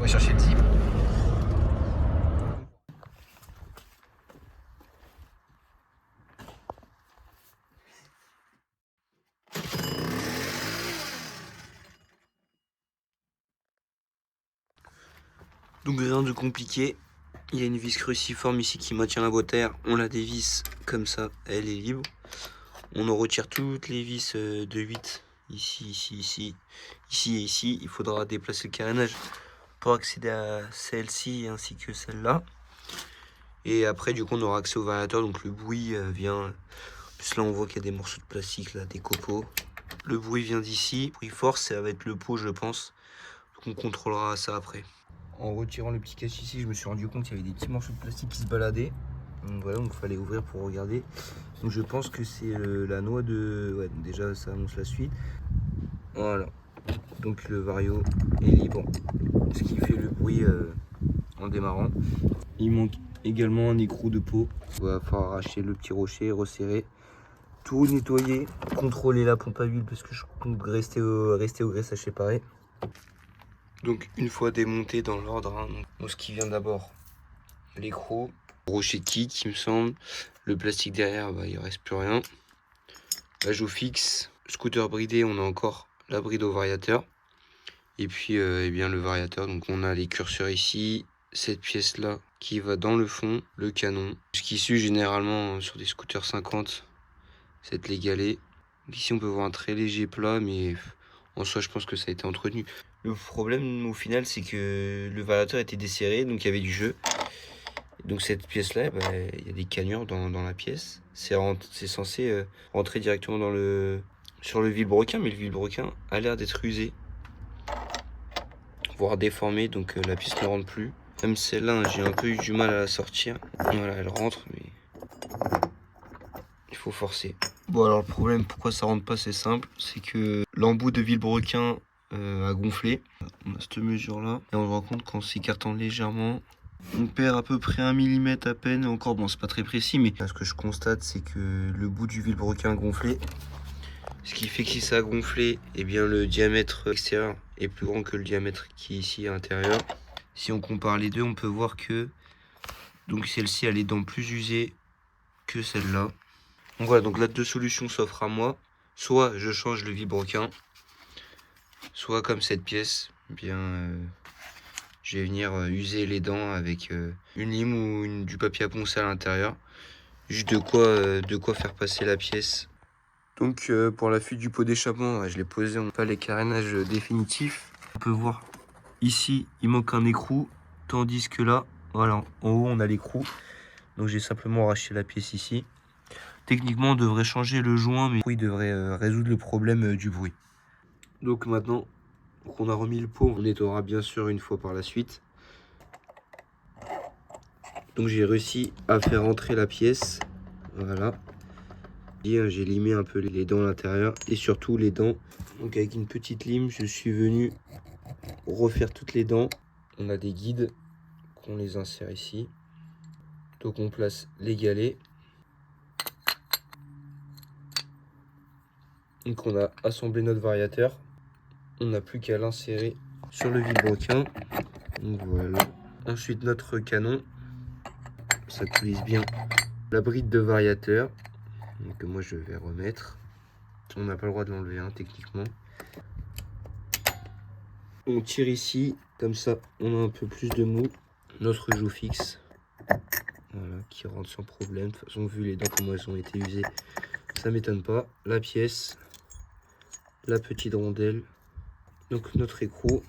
va chercher le zip. Donc rien de compliqué. Il y a une vis cruciforme ici qui maintient la boîte à air. On la dévisse comme ça, elle est libre. On en retire toutes les vis de 8. Ici et ici. Il faudra déplacer le carénage pour accéder à celle-ci ainsi que celle-là. Et après, du coup, on aura accès au variateur. Donc le bruit vient... Plus là, on voit qu'il y a des morceaux de plastique, là, des copeaux. Le bruit vient d'ici. Le bruit fort, ça va être le pot, je pense. Donc on contrôlera ça après. En retirant le petit cache ici, je me suis rendu compte qu'il y avait des petits morceaux de plastique qui se baladaient. Donc voilà, donc il fallait ouvrir pour regarder. Donc je pense que c'est la noix de... Ouais, déjà ça annonce la suite. Voilà. Donc le vario est libre. Ce qui fait le bruit en démarrant. Il manque également un écrou de peau. Il va falloir arracher le petit rocher, resserrer. Tout nettoyer, contrôler la pompe à huile parce que je compte rester au graissage séparé. Donc une fois démonté dans l'ordre, hein, donc ce qui vient d'abord, l'écrou, rocher de kick il me semble, le plastique derrière, bah, il reste plus rien, la joue fixe, scooter bridé, on a encore la bride au variateur, et puis eh bien, le variateur, donc on a les curseurs ici, cette pièce là qui va dans le fond, le canon, ce qui suit généralement sur des scooters 50, cette légalée. Donc ici on peut voir un très léger plat, mais en soi je pense que ça a été entretenu. Le problème au final c'est que le variateur était desserré, donc il y avait du jeu. Donc cette pièce là, bah, il y a des cagnures dans la pièce. C'est censé rentrer directement sur le vilebrequin, mais le vilebrequin a l'air d'être usé, voire déformé, donc la pièce ne rentre plus. Même celle-là, j'ai un peu eu du mal à la sortir. Voilà, elle rentre, mais il faut forcer. Bon alors le problème, pourquoi ça rentre pas, c'est simple, c'est que l'embout de vilebrequin a gonflé. On a cette mesure là, et on se rend compte qu'en s'écartant légèrement, on perd à peu près 1 mm à peine. Et encore, bon, c'est pas très précis, mais ce que je constate, c'est que le bout du vilebrequin a gonflé. Ce qui fait que si ça a gonflé, eh bien le diamètre extérieur est plus grand que le diamètre qui est ici à l'intérieur. Si on compare les deux, on peut voir que donc celle-ci a les dents plus usées que celle-là. Donc voilà, donc là deux solutions s'offrent à moi. Soit je change le vilebrequin, soit comme cette pièce, eh bien je vais venir user les dents avec une lime ou du papier à poncer à l'intérieur. Juste de quoi faire passer la pièce. Donc pour la fuite du pot d'échappement, je l'ai posé en pas les carénages définitifs. On peut voir ici, il manque un écrou, tandis que là, voilà, en haut on a l'écrou. Donc j'ai simplement arraché la pièce ici. Techniquement, on devrait changer le joint, mais il devrait résoudre le problème du bruit. Donc maintenant qu'on a remis le pot, on nettoiera bien sûr une fois par la suite. Donc j'ai réussi à faire entrer la pièce. Voilà. J'ai limé un peu les dents à l'intérieur et surtout les dents. Donc avec une petite lime, je suis venu refaire toutes les dents. On a des guides qu'on les insère ici. Donc on place les galets. Donc on a assemblé notre variateur. On n'a plus qu'à l'insérer sur le vilebrequin. Donc voilà. Ensuite notre canon. Ça coulisse bien. La bride de variateur. Donc moi je vais remettre. On n'a pas le droit de l'enlever hein, techniquement. On tire ici, comme ça on a un peu plus de mou. Notre joue fixe. Voilà, qui rentre sans problème. De toute façon, vu les dents comment elles ont été usées, ça m'étonne pas. La pièce, la petite rondelle, donc notre écrou.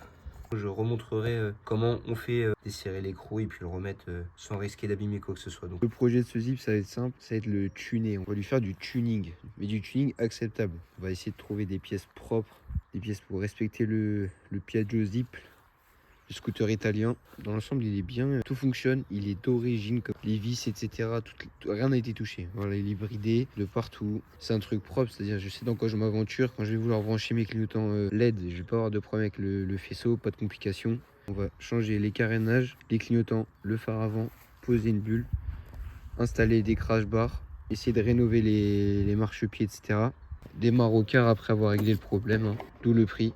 Je remontrerai comment on fait desserrer l'écrou et puis le remettre sans risquer d'abîmer quoi que ce soit. Donc, le projet de ce zip, ça va être simple, ça va être le tuner. On va lui faire du tuning, mais du tuning acceptable. On va essayer de trouver des pièces propres, des pièces pour respecter le Piaggio Zip. Le scooter italien, dans l'ensemble il est bien, tout fonctionne, il est d'origine, comme les vis etc, rien n'a été touché. Voilà, il est bridé de partout, c'est un truc propre, c'est-à-dire je sais dans quoi je m'aventure. Quand je vais vouloir brancher mes clignotants LED, je vais pas avoir de problème avec le faisceau, pas de complications. On va changer les carénages, les clignotants, le phare avant, poser une bulle, installer des crash bars, essayer de rénover les marchepieds etc. Démarre au quart après avoir réglé le problème, hein, d'où le prix.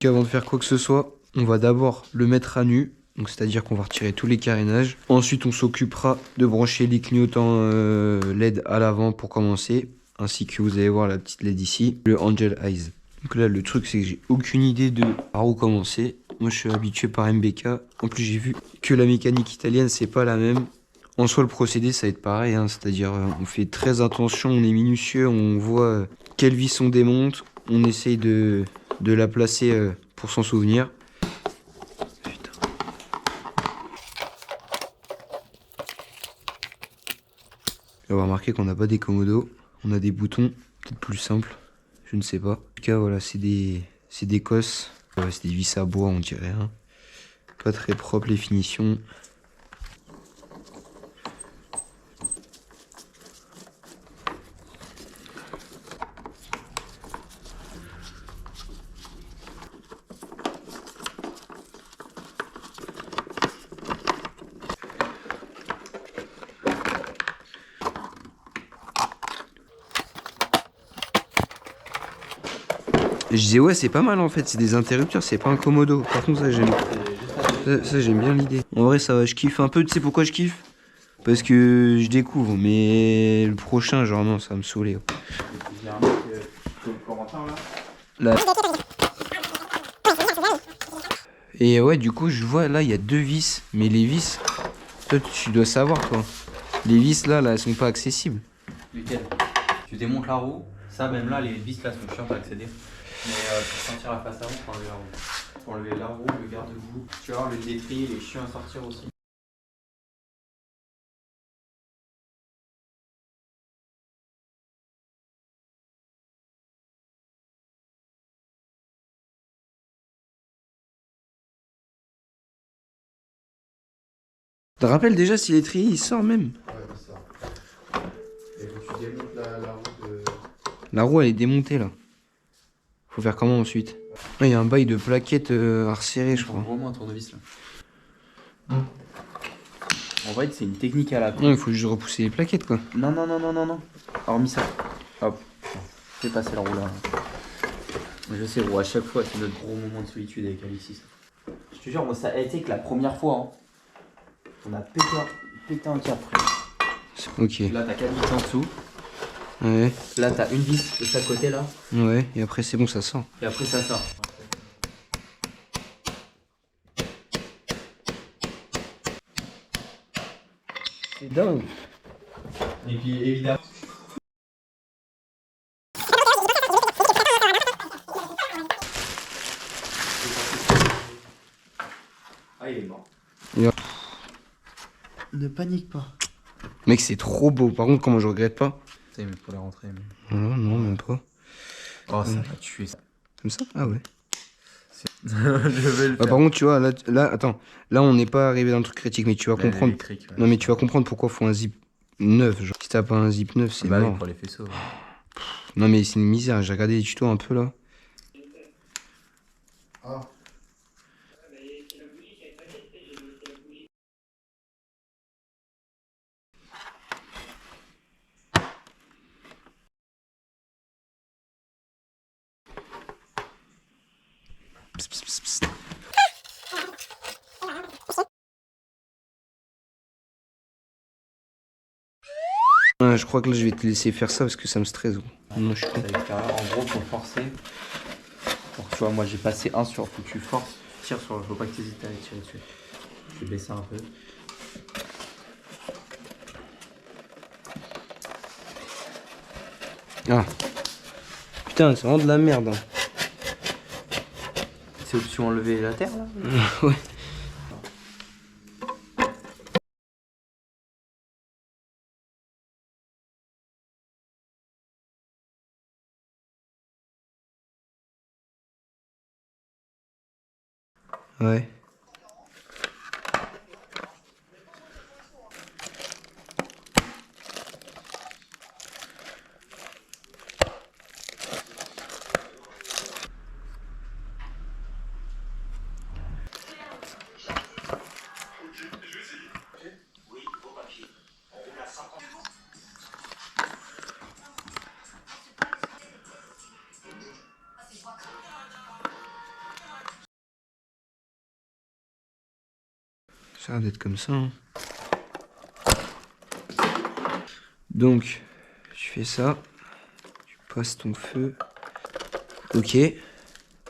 Avant de faire quoi que ce soit, on va d'abord le mettre à nu. Donc c'est-à-dire qu'on va retirer tous les carénages. Ensuite, on s'occupera de brancher les clignotants LED à l'avant pour commencer. Ainsi que vous allez voir la petite LED ici, le Angel Eyes. Donc là, le truc, c'est que j'ai aucune idée de par où commencer. Moi, je suis habitué par MBK. En plus, j'ai vu que la mécanique italienne, c'est pas la même. En soi, le procédé, ça va être pareil. Hein. C'est-à-dire, on fait très attention, on est minutieux, on voit quelle vis on démonte. On essaye de la placer pour s'en souvenir. On va remarquer qu'on n'a pas des commodos, on a des boutons, peut-être plus simples, je ne sais pas. En tout cas, voilà, c'est des cosses, ouais, c'est des vis à bois, on dirait. Hein. Pas très propre les finitions. Je disais ouais c'est pas mal en fait, c'est des interrupteurs, c'est pas un commodo. Par contre ça j'aime bien l'idée. En vrai ça va, je kiffe un peu, tu sais pourquoi je kiffe? Parce que je découvre, mais le prochain genre non ça va me saouler. Là. Et ouais du coup je vois là il y a deux vis, mais les vis, toi tu dois savoir toi. Les vis là elles sont pas accessibles. Lequel? Tu démontes la roue, ça même là les vis là sont chiantes à accéder. Mais pour sortir la face avant, faut enlever la roue. Faut enlever la roue, le garde-boue. Tu vois, le détri, il est chiant à sortir aussi. Tu te rappelles déjà si l'étrier il sort même? Ouais, il sort. Et quand tu démontes la roue de. La roue elle est démontée là. Faut faire comment ensuite? Il y a un bail de plaquettes à resserrer je crois. Vraiment un tournevis là. En fait, c'est une technique à la con. Non, il faut juste repousser les plaquettes quoi. Non, non, non, non, non, non. Hormis ça. Hop. Fais passer la roue là. Je sais, gros, à chaque fois, c'est notre gros moment de solitude avec Alexis. Je te jure, moi, ça a été que la première fois, hein, on a pété un câble, frère. Ok. Là, t'as 4 vis en dessous. Ouais. Là, t'as une vis de chaque côté, là. Ouais, et après c'est bon, ça sort. Et après, ça sort. C'est dingue. Et puis, évidemment. Ah, il est mort. Ne panique pas. Mec, c'est trop beau. Par contre, comment je regrette pas? C'est mais pour les rentrer. Mais... Non, non, même pas. Oh, ça va tuer ça. Comme ça? Ah ouais. Je vais le faire. Par contre, tu vois, là, attends. Là, on n'est pas arrivé dans le truc critique, mais tu vas comprendre. Ouais, non, mais tu vas comprendre pourquoi faut un zip neuf. Genre, si t'as pas un zip neuf, c'est bah mort. oui, pour les faisceaux. Ouais. Non, mais c'est une misère. J'ai regardé les tutos un peu là. Ah. Psst, psst, psst, psst. Ouais, je crois que là, je vais te laisser faire ça parce que ça me stresse. Gros. Moi, je suis con. En gros, faut forcer. Alors, tu vois, moi j'ai passé un sur. Faut que tu forces. Tu tires sur. Faut pas que tu hésites à tirer dessus. Je vais baisser un peu. Ah. Putain, c'est vraiment de la merde. Hein. C'est option enlever la terre là. Ouais. Ouais. Ça a l'air d'être comme ça. Hein. Donc, tu fais ça. Tu passes ton feu. Ok.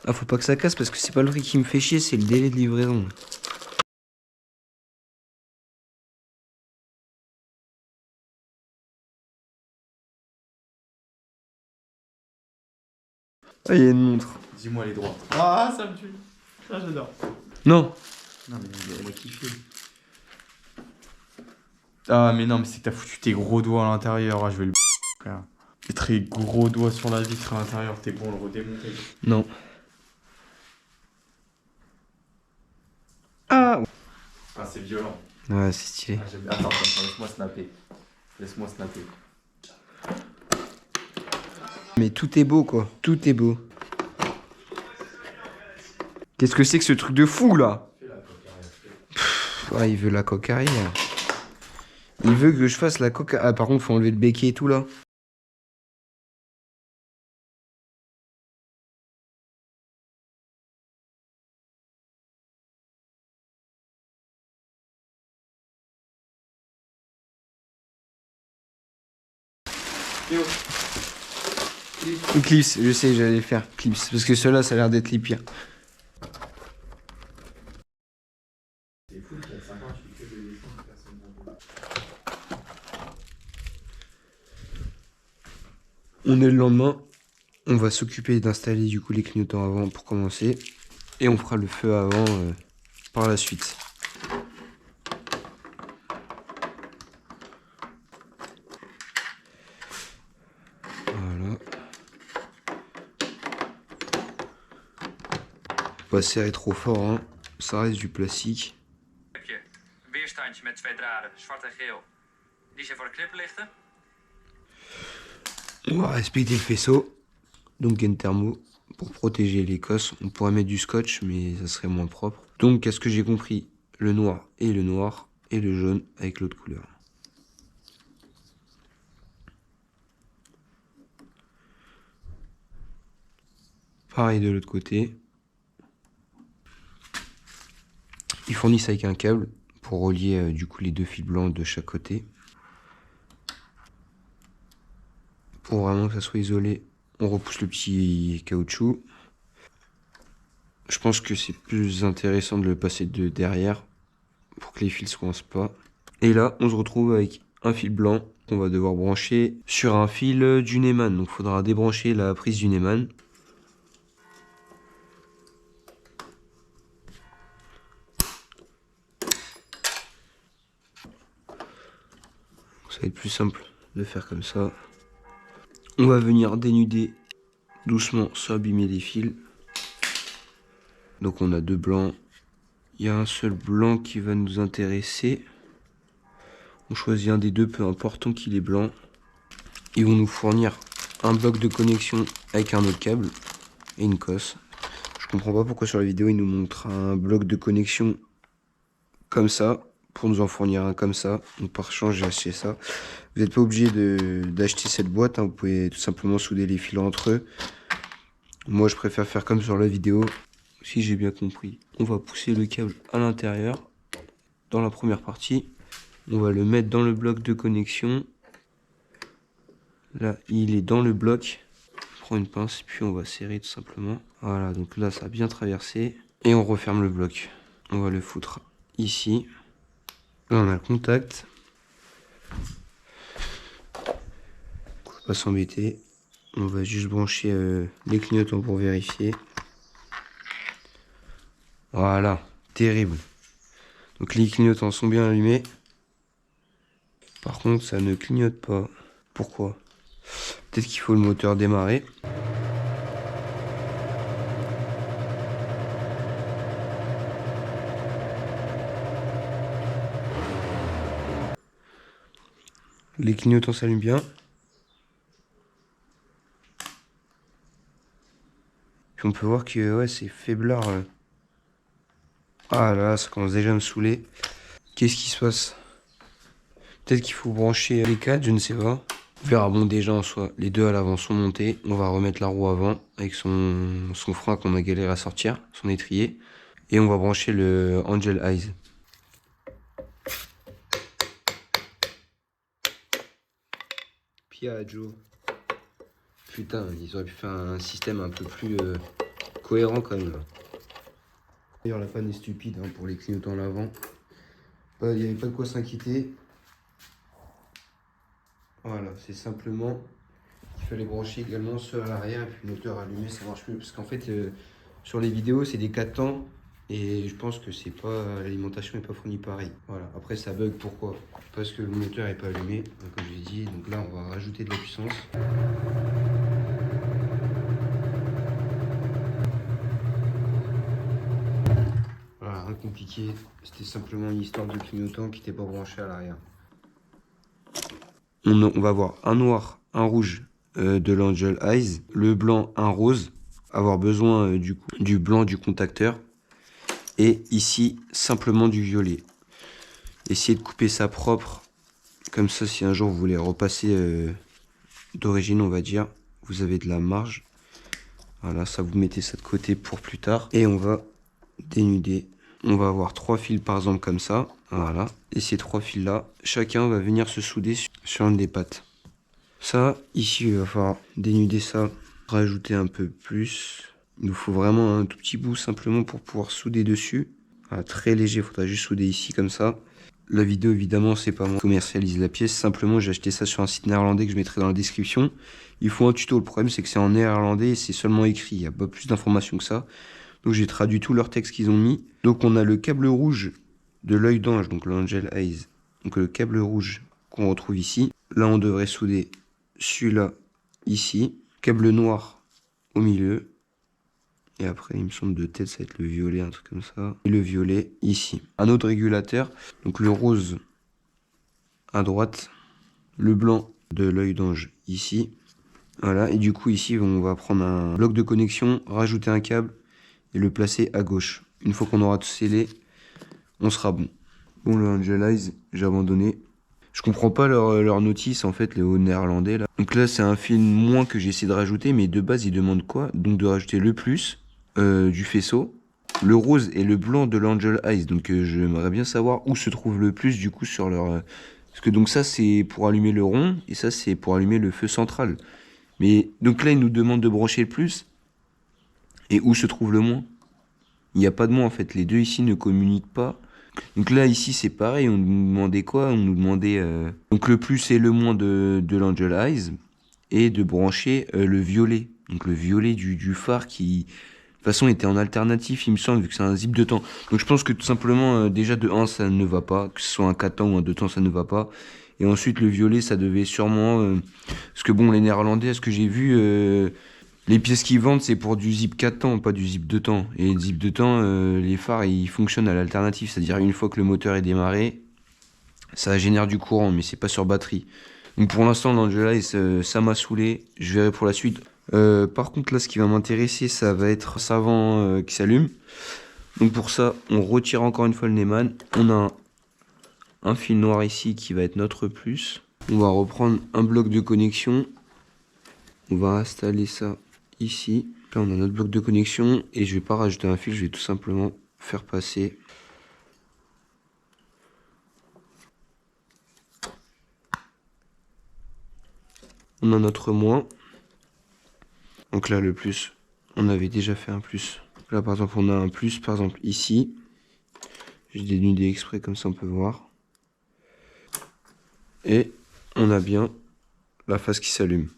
Ah, faut pas que ça casse parce que c'est pas le truc qui me fait chier, c'est le délai de livraison. Ah, il y a une montre. Dis-moi les droits. Ah, ça me tue. Ah, j'adore. Non. Non, mais elle a kiffé. Ah, mais non, mais c'est que t'as foutu tes gros doigts à l'intérieur. Ah, je vais le frère. Tes très gros doigts sur la vitre à l'intérieur. T'es bon, le redémonter. Non. Ah. Ah, c'est violent. Ouais, c'est stylé. Ah, attends, laisse-moi snapper. Laisse-moi snapper. Mais tout est beau, quoi. Tout est beau. Qu'est-ce que c'est que ce truc de fou, là? Ouais, il veut la cocarie. Il veut que je fasse la coca... Ah, par contre, faut enlever le béquet et tout, là. Clips, je sais, j'allais faire clips. Parce que ceux-là, ça a l'air d'être les pires. C'est fou qu'il y a 5 ans, je fais que des dessins de personnes. On est le lendemain. On va s'occuper d'installer du coup les clignotants avant pour commencer. Et on fera le feu avant par la suite. Voilà. Pas serrer trop fort, hein. Ça reste du plastique. Weerstandje met 2 draden, zwart en geel. Die zijn voor de knipperlichten. On va respecter le faisceau. Donc un thermo pour protéger l'Écosse. On pourrait mettre du scotch, mais ça serait moins propre. Donc à ce que j'ai compris, le noir et le jaune avec l'autre couleur. Pareil de l'autre côté. Ils fournissent avec un câble pour relier du coup les deux fils blancs de chaque côté. Pour vraiment que ça soit isolé, on repousse le petit caoutchouc. Je pense que c'est plus intéressant de le passer de derrière pour que les fils ne se coincent pas. Et là, on se retrouve avec un fil blanc qu'on va devoir brancher sur un fil du Neumann. Donc il faudra débrancher la prise du Neumann. Ça va être plus simple de faire comme ça. On va venir dénuder doucement sans abîmer les fils. Donc on a deux blancs. Il y a un seul blanc qui va nous intéresser. On choisit un des deux, peu importe tant qu'il est blanc. Ils vont nous fournir un bloc de connexion avec un autre câble et une cosse. Je comprends pas pourquoi sur la vidéo ils nous montrent un bloc de connexion comme ça pour nous en fournir un comme ça. Donc par chance j'ai acheté ça. Vous n'êtes pas obligé d'acheter cette boîte, hein. Vous pouvez tout simplement souder les fils entre eux. Moi je préfère faire comme sur la vidéo. Si j'ai bien compris, on va pousser le câble à l'intérieur dans la première partie. On va le mettre dans le bloc de connexion. Là, il est dans le bloc. On prend une pince et puis on va serrer tout simplement. Voilà, donc là, ça a bien traversé. Et on referme le bloc. On va le foutre ici. Là, on a le contact. Faut pas s'embêter. On va juste brancher les clignotants pour vérifier. Voilà, terrible. Donc les clignotants sont bien allumés. Par contre, ça ne clignote pas. Pourquoi? Peut-être qu'il faut le moteur démarrer. Les clignotants s'allument bien. Puis on peut voir que ouais, c'est faiblard. Ah là, ça commence déjà à me saouler. Qu'est-ce qui se passe? Peut-être qu'il faut brancher les quatre, je ne sais pas. On verra, bon déjà en soi, les deux à l'avant sont montés. On va remettre la roue avant avec son frein qu'on a galéré à sortir, son étrier. Et on va brancher le Angel Eyes. qu'il y a, Joe? Putain, ils auraient pu faire un système un peu plus cohérent quand même. D'ailleurs, la panne est stupide hein, pour les clignotants à l'avant. Il n'y avait pas de quoi s'inquiéter. Voilà, c'est simplement qu'il fallait brancher également ceux à l'arrière et puis le moteur allumé, ça marche mieux. Parce qu'en fait, sur les vidéos, c'est des 4 temps et je pense que c'est pas l'alimentation n'est pas fournie pareil. Voilà, après ça bug, pourquoi? Parce que le moteur n'est pas allumé, comme je l'ai dit. Donc là, on va rajouter de la puissance. Voilà, rien de compliqué. C'était simplement une histoire de clignotant qui n'était pas branché à l'arrière. On va avoir un noir, un rouge de l'Angel Eyes, le blanc, un rose, avoir besoin du blanc du contacteur, et ici simplement du violet. Essayez de couper ça propre, comme ça si un jour vous voulez repasser d'origine on va dire, vous avez de la marge. Voilà, ça vous mettez ça de côté pour plus tard, et on va dénuder. On va avoir 3 fils par exemple comme ça, voilà. Et ces 3 fils là, chacun va venir se souder sur une des pattes. Ça, ici il va falloir dénuder ça, rajouter un peu plus. Il nous faut vraiment un tout petit bout simplement pour pouvoir souder dessus. Voilà, très léger, il faudra juste souder ici comme ça. La vidéo évidemment c'est pas moi qui commercialise la pièce, simplement j'ai acheté ça sur un site néerlandais que je mettrai dans la description. Il faut un tuto, le problème c'est que c'est en néerlandais et c'est seulement écrit, il n'y a pas plus d'informations que ça. Donc j'ai traduit tout leur texte qu'ils ont mis. Donc on a le câble rouge de l'œil d'ange, donc l'Angel Eyes. Donc le câble rouge qu'on retrouve ici. Là on devrait souder celui-là ici. Câble noir au milieu. Et après il me semble de tête ça va être le violet, un truc comme ça. Et le violet ici. Un autre régulateur, donc le rose à droite. Le blanc de l'œil d'ange ici. Voilà, et du coup ici on va prendre un bloc de connexion, rajouter un câble et le placer à gauche. Une fois qu'on aura tout scellé, on sera bon. Bon, le Angel Eyes, j'ai abandonné. Je comprends pas leur notice, en fait, les hauts néerlandais, là. Donc là, c'est un fil moins que j'ai essayé de rajouter, mais de base, ils demandent quoi? Donc de rajouter le plus du faisceau, le rose et le blanc de l'Angel Eyes. Donc j'aimerais bien savoir où se trouve le plus, du coup, sur leur... Parce que donc ça, c'est pour allumer le rond, et ça, c'est pour allumer le feu central. Mais donc là, ils nous demandent de brancher le plus. Et où se trouve le moins? Il n'y a pas de moins en fait, les deux ici ne communiquent pas. Donc là ici c'est pareil, on nous demandait quoi? On nous demandait donc le plus et le moins de l'Angel Eyes et de brancher le violet. Donc le violet du phare qui de toute façon était en alternatif il me semble vu que c'est un zip de temps. Donc je pense que tout simplement déjà de 1 ça ne va pas, que ce soit un 4 temps ou un 2 temps ça ne va pas. Et ensuite le violet ça devait sûrement... parce que bon les néerlandais à ce que j'ai vu... les pièces qu'ils vendent, c'est pour du zip 4 temps, pas du zip 2 temps. Et le zip 2 temps, les phares, ils fonctionnent à l'alternative. C'est-à-dire, une fois que le moteur est démarré, ça génère du courant, mais c'est pas sur batterie. Donc pour l'instant, l'Angel Eyes, ça m'a saoulé. Je verrai pour la suite. Par contre, là, ce qui va m'intéresser, ça va être ce avant qui s'allume. Donc pour ça, on retire encore une fois le Neumann. On a un fil noir ici qui va être notre plus. On va reprendre un bloc de connexion. On va installer ça ici. Là, on a notre bloc de connexion et je vais pas rajouter un fil, je vais tout simplement faire passer. On a notre moins. Donc là, le plus, on avait déjà fait un plus. Là, par exemple, on a un plus, par exemple, ici. J'ai dénudé exprès, comme ça, on peut voir. Et on a bien la face qui s'allume.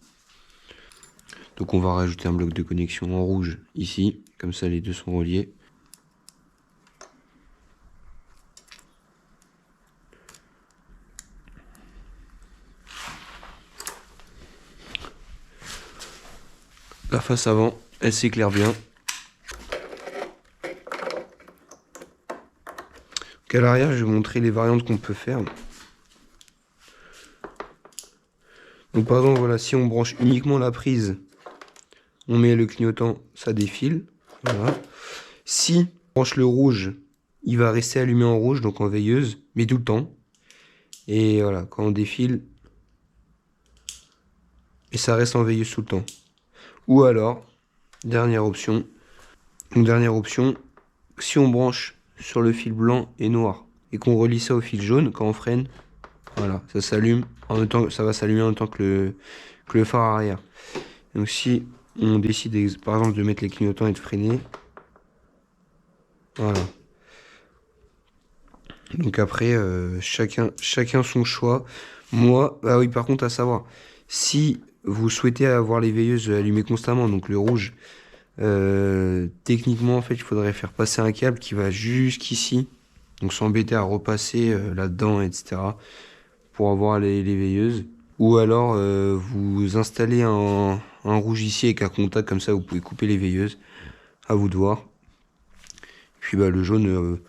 Donc on va rajouter un bloc de connexion en rouge ici, comme ça les deux sont reliés. La face avant, elle s'éclaire bien. Donc à l'arrière, je vais vous montrer les variantes qu'on peut faire. Donc par exemple, voilà, si on branche uniquement la prise, on met le clignotant, ça défile. Voilà. Si on branche le rouge, il va rester allumé en rouge, donc en veilleuse, mais tout le temps. Et voilà, quand on défile, et ça reste en veilleuse tout le temps. Ou alors, dernière option, si on branche sur le fil blanc et noir, et qu'on relie ça au fil jaune, quand on freine, Voilà, ça s'allume en même temps, ça va s'allumer en même temps que le phare arrière. Donc si on décide par exemple de mettre les clignotants et de freiner, voilà. Donc après, chacun son choix. Moi, ah oui, par contre, à savoir, si vous souhaitez avoir les veilleuses allumées constamment, donc le rouge, techniquement, en fait, il faudrait faire passer un câble qui va jusqu'ici. Donc s'embêter à repasser là-dedans, etc. pour avoir les veilleuses. Ou alors, vous installez un rouge ici avec un contact, comme ça, vous pouvez couper les veilleuses. À vous de voir. Puis bah, le jaune,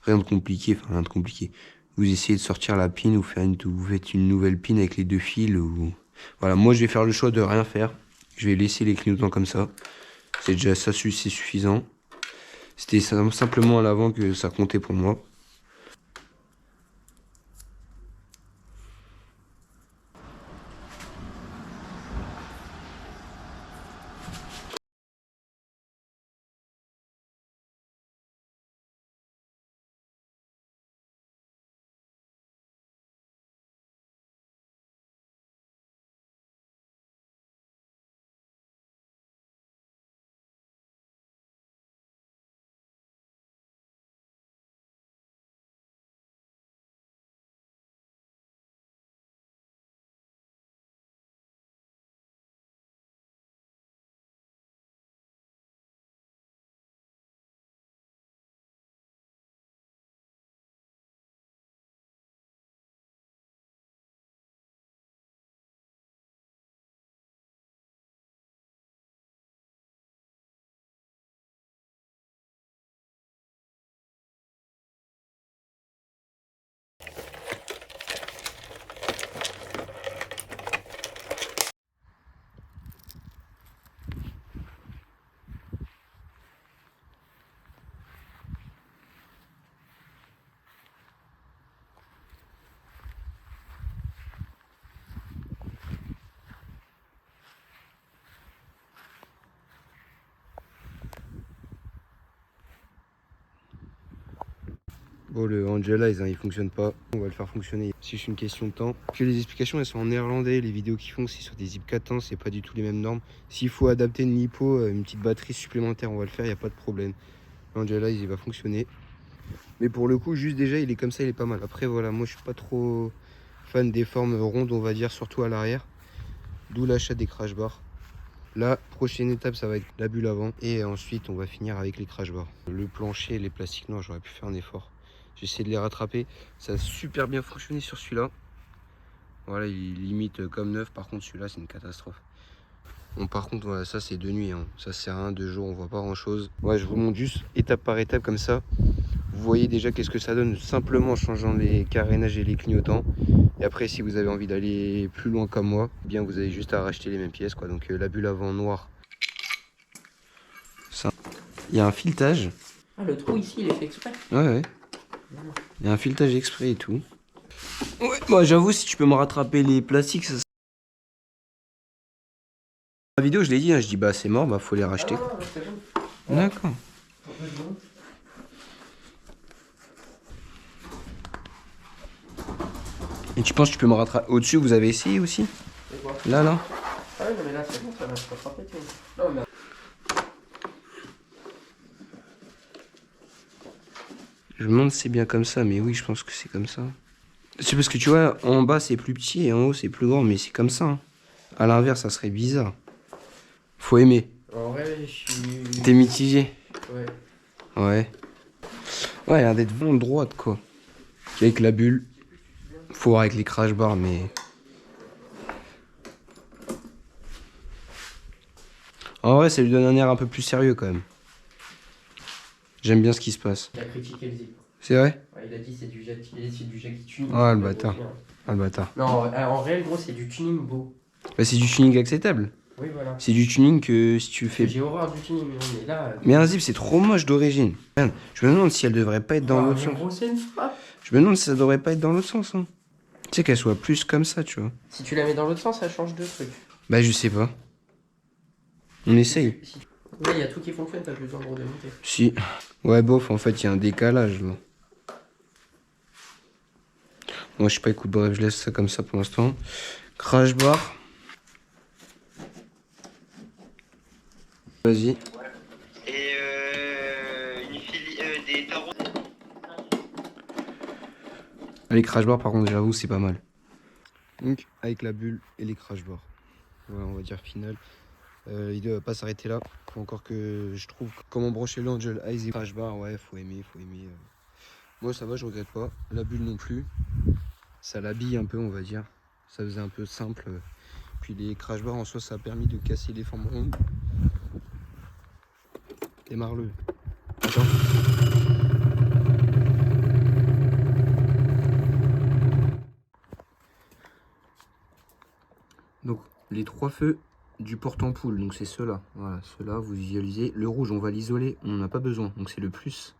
rien de compliqué, enfin rien de compliqué. Vous essayez de sortir la pin ou vous faites une nouvelle pin avec les deux fils. Ou... Voilà, moi je vais faire le choix de rien faire. Je vais laisser les clignotants comme ça. C'est déjà ça, c'est suffisant. C'était simplement à l'avant que ça comptait pour moi. Bon, le Angelize, hein, il fonctionne pas. On va le faire fonctionner. Si c'est une question de temps. Puis les explications, elles sont en néerlandais. Les vidéos qu'ils font, c'est sur des zip 4 ans. C'est pas du tout les mêmes normes. S'il faut adapter une lipo, une petite batterie supplémentaire, on va le faire. Il n'y a pas de problème. L'Angelize, il va fonctionner. Mais pour le coup, juste déjà, il est comme ça, il est pas mal. Après, voilà, moi, je suis pas trop fan des formes rondes, on va dire, surtout à l'arrière. D'où l'achat des crash bars. La prochaine étape, ça va être la bulle avant. Et ensuite, on va finir avec les crash bars. Le plancher, les plastiques noirs, j'aurais pu faire un effort. J'ai essayé de les rattraper. Ça a super bien fonctionné sur celui-là. Voilà, il limite comme neuf. Par contre, celui-là, c'est une catastrophe. Bon, par contre, voilà, ça, c'est de nuit. Hein. Ça sert à rien, 2 jours, on voit pas grand-chose. Ouais, je vous montre juste étape par étape comme ça. Vous voyez déjà qu'est-ce que ça donne simplement en changeant les carénages et les clignotants. Et après, si vous avez envie d'aller plus loin comme moi, eh bien vous avez juste à racheter les mêmes pièces, quoi. Donc la bulle avant noire. Ça. Il y a un filetage. Ah, le trou ici, il est fait exprès. Ouais. Il y a un filetage exprès et tout. Ouais, moi j'avoue, si tu peux me rattraper les plastiques, ça. La vidéo, je l'ai dit, hein, je dis bah c'est mort, bah faut les racheter. D'accord. Et tu penses que tu peux me rattraper au-dessus, vous avez essayé aussi? Là. Ah oui, mais là c'est bon, ça va se rattraper. Non, mais... Je me demande si c'est bien comme ça, mais oui, je pense que c'est comme ça. C'est parce que tu vois, en bas c'est plus petit et en haut c'est plus grand, mais c'est comme ça. Hein. À l'inverse, ça serait bizarre. Faut aimer. En vrai, je suis... T'es mitigé? Ouais. Ouais. Ouais, il a l'air d'être vraiment droite, quoi. Avec la bulle. Faut voir avec les crash bars, mais... En vrai, ça lui donne un air un peu plus sérieux, quand même. J'aime bien ce qui se passe. Il a critiqué le zip. C'est vrai? Ouais, il a dit c'est du Jackie tuning. Ah, le bâtard. Ah, le bâtard. Non, en réel, gros, c'est du tuning beau. Bah, c'est du tuning acceptable. Oui, voilà. C'est du tuning que si tu fais... J'ai horreur du tuning, mais là... Mais un zip, c'est trop moche d'origine. Je me demande si elle devrait pas être dans l'autre sens. Gros, c'est une frappe. Je me demande si ça devrait pas être dans l'autre sens. Hein. Tu sais qu'elle soit plus comme ça, tu vois. Si tu la mets dans l'autre sens, ça change de truc. Bah, je sais pas. On essaye. Là, il y a tout qui fonctionne, t'as besoin de redémonter. Si. Ouais, bof, en fait, il y a un décalage, là. Moi, je sais pas, écoute, bref, je laisse ça comme ça pour l'instant. Crash bar. Vas-y. Et des tarots. Les crash bars, par contre, j'avoue, c'est pas mal. Donc, avec la bulle et les crash bars. Voilà, on va dire final. Il ne va pas s'arrêter là. Faut encore que je trouve comment brancher l'Angel Eyes et crash bar. Ouais, faut aimer. Moi, ça va, je regrette pas. La bulle non plus. Ça l'habille un peu, on va dire. Ça faisait un peu simple. Puis les crash bars en soi, ça a permis de casser les formes rondes. Démarre-le. Attends. Donc, les 3 feux du porte-ampoule, donc c'est ceux-là. Voilà, ceux-là, vous visualisez. Le rouge, on va l'isoler, on n'en a pas besoin, donc c'est le plus.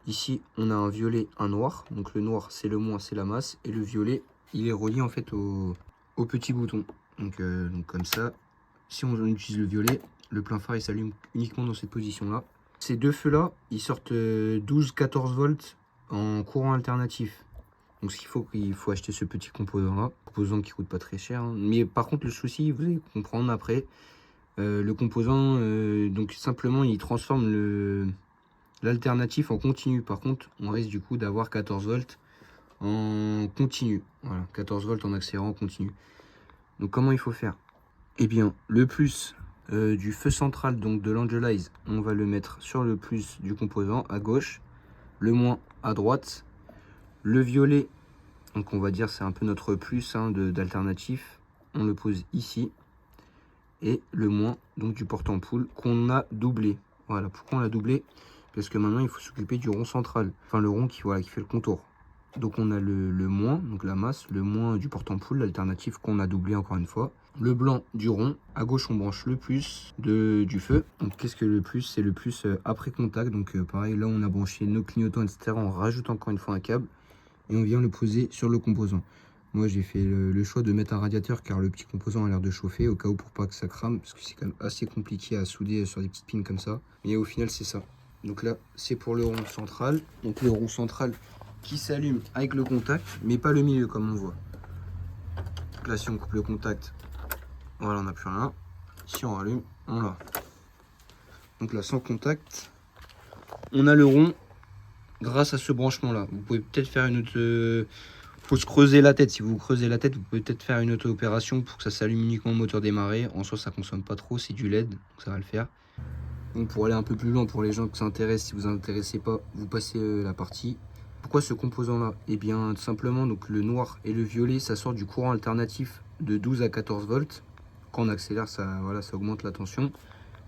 Ici, on a un violet, un noir. Donc le noir, c'est le moins, c'est la masse. Et le violet, il est relié en fait au petit bouton. Donc comme ça, si on utilise le violet, le plein phare, il s'allume uniquement dans cette position-là. Ces deux feux-là, ils sortent 12-14 volts en courant alternatif. Donc ce qu'il faut acheter ce petit composant-là. Composant qui coûte pas très cher. Hein. Mais par contre, le souci, vous allez comprendre après. Le composant, donc simplement, il transforme l'alternatif en continu. Par contre, on risque du coup d'avoir 14 volts en continu. Voilà, 14 volts en accélérant en continu. Donc comment il faut faire? Eh bien, le plus du feu central, donc de l'Angel Eyes, on va le mettre sur le plus du composant à gauche, le moins à droite, le violet, donc on va dire c'est un peu notre plus hein, d'alternatif, on le pose ici, et le moins donc du porte-ampoule qu'on a doublé. Voilà, pourquoi on l'a doublé? Parce que maintenant il faut s'occuper du rond central, enfin le rond qui fait le contour. Donc on a le moins, donc la masse, le moins du porte-ampoule, l'alternative qu'on a doublé encore une fois. Le blanc du rond, à gauche on branche le plus du feu. Donc qu'est-ce que le plus? C'est le plus après contact, donc pareil là on a branché nos clignotants etc. On rajoute encore une fois un câble et on vient le poser sur le composant. Moi j'ai fait le choix de mettre un radiateur car le petit composant a l'air de chauffer au cas où pour pas que ça crame. Parce que c'est quand même assez compliqué à souder sur des petites pins comme ça. Mais au final c'est ça. Donc là c'est pour le rond central. Donc le rond central qui s'allume avec le contact, mais pas le milieu comme on voit. Donc là, si on coupe le contact, voilà, on n'a plus rien. Si on rallume, on l'a. Donc là, sans contact, on a le rond grâce à ce branchement-là. Vous pouvez peut-être faire une autre... faut se creuser la tête. Si vous creusez la tête, vous pouvez peut-être faire une autre opération pour que ça s'allume uniquement au moteur démarré. En soi, ça consomme pas trop, c'est du LED, donc ça va le faire. Donc pour aller un peu plus loin, pour les gens qui s'intéressent, si vous vous intéressez pas, vous passez la partie. Pourquoi ce composant là? Eh bien tout simplement donc le noir et le violet ça sort du courant alternatif de 12 à 14 volts. Quand on accélère ça, voilà, ça augmente la tension.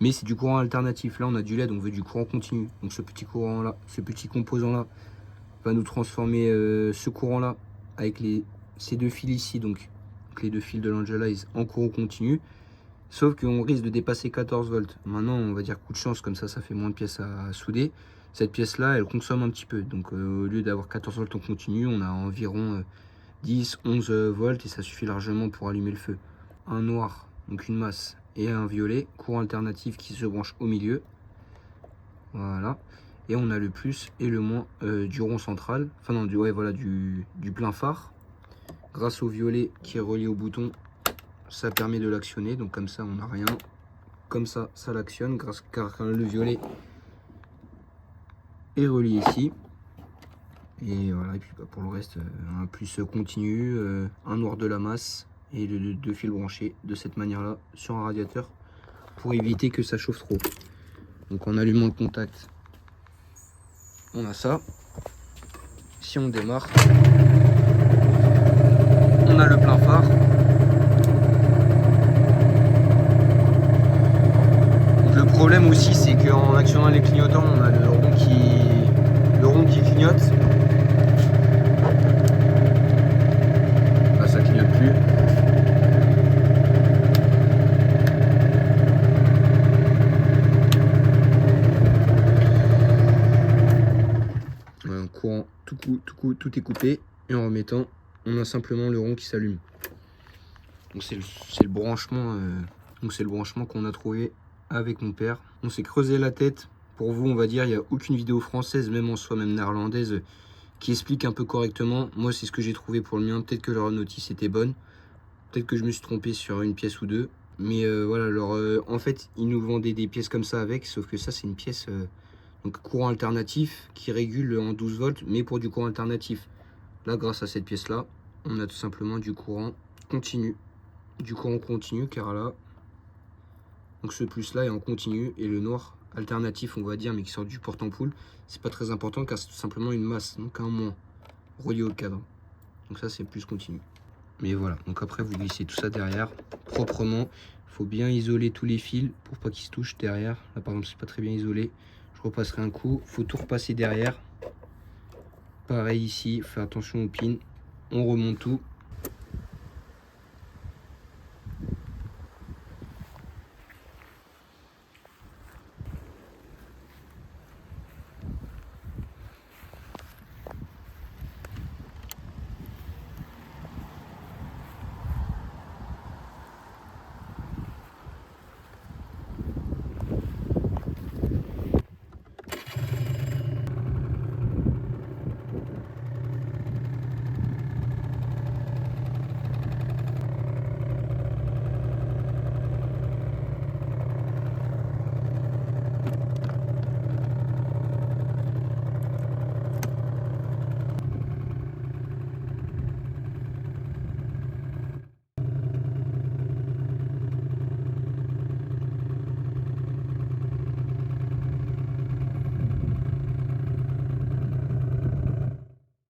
Mais c'est du courant alternatif. Là on a du LED, on veut du courant continu. Donc ce petit courant là, ce petit composant là va nous transformer ce courant là avec ces deux fils ici, donc les deux fils de l'Angel Eyes en courant continu. Sauf qu'on risque de dépasser 14 volts. Maintenant on va dire coup de chance, comme ça fait moins de pièces à souder. Cette pièce là elle consomme un petit peu, donc au lieu d'avoir 14 volts en continu, on a environ 10-11 volts et ça suffit largement pour allumer le feu. Un noir, donc une masse, et un violet, courant alternatif qui se branche au milieu. Voilà, et on a le plus et le moins du rond central, enfin non, du plein phare. Grâce au violet qui est relié au bouton, ça permet de l'actionner, donc comme ça on n'a rien. Comme ça, ça l'actionne, car le violet est relié ici. Et voilà, et puis pour le reste, un plus continu, un noir de la masse et deux fils branchés de cette manière là sur un radiateur pour éviter que ça chauffe trop. Donc en allumant le contact, on a ça. Si on démarre, on a le plein phare. Donc le problème aussi c'est qu'en actionnant les clignotants, on a le rond qui clignote. Là ça clignote plus. Un courant tout est coupé et en remettant on a simplement le rond qui s'allume. Donc c'est le branchement qu'on a trouvé avec mon père. On s'est creusé la tête. Pour vous on va dire il n'y a aucune vidéo française, même en soi même néerlandaise, qui explique un peu correctement. Moi, c'est ce que j'ai trouvé pour le mien. Peut-être que leur notice était bonne. Peut-être que je me suis trompé sur une pièce ou deux. Mais voilà, en fait, ils nous vendaient des pièces comme ça avec, sauf que ça, c'est une pièce donc courant alternatif qui régule en 12 volts, mais pour du courant alternatif. Là, grâce à cette pièce-là, on a tout simplement du courant continu. Du courant continu, car là, donc ce plus-là est en continu, et le noir alternatif, on va dire, mais qui sort du porte-ampoule, c'est pas très important, car c'est tout simplement une masse, donc un moins, relié au cadre. Donc ça, c'est plus continu. Mais voilà, donc après, vous glissez tout ça derrière, proprement. Il faut bien isoler tous les fils pour pas qu'ils se touchent derrière. Là, par exemple, c'est pas très bien isolé. Je repasserai un coup. Il faut tout repasser derrière. Pareil ici, faire attention aux pins. On remonte tout.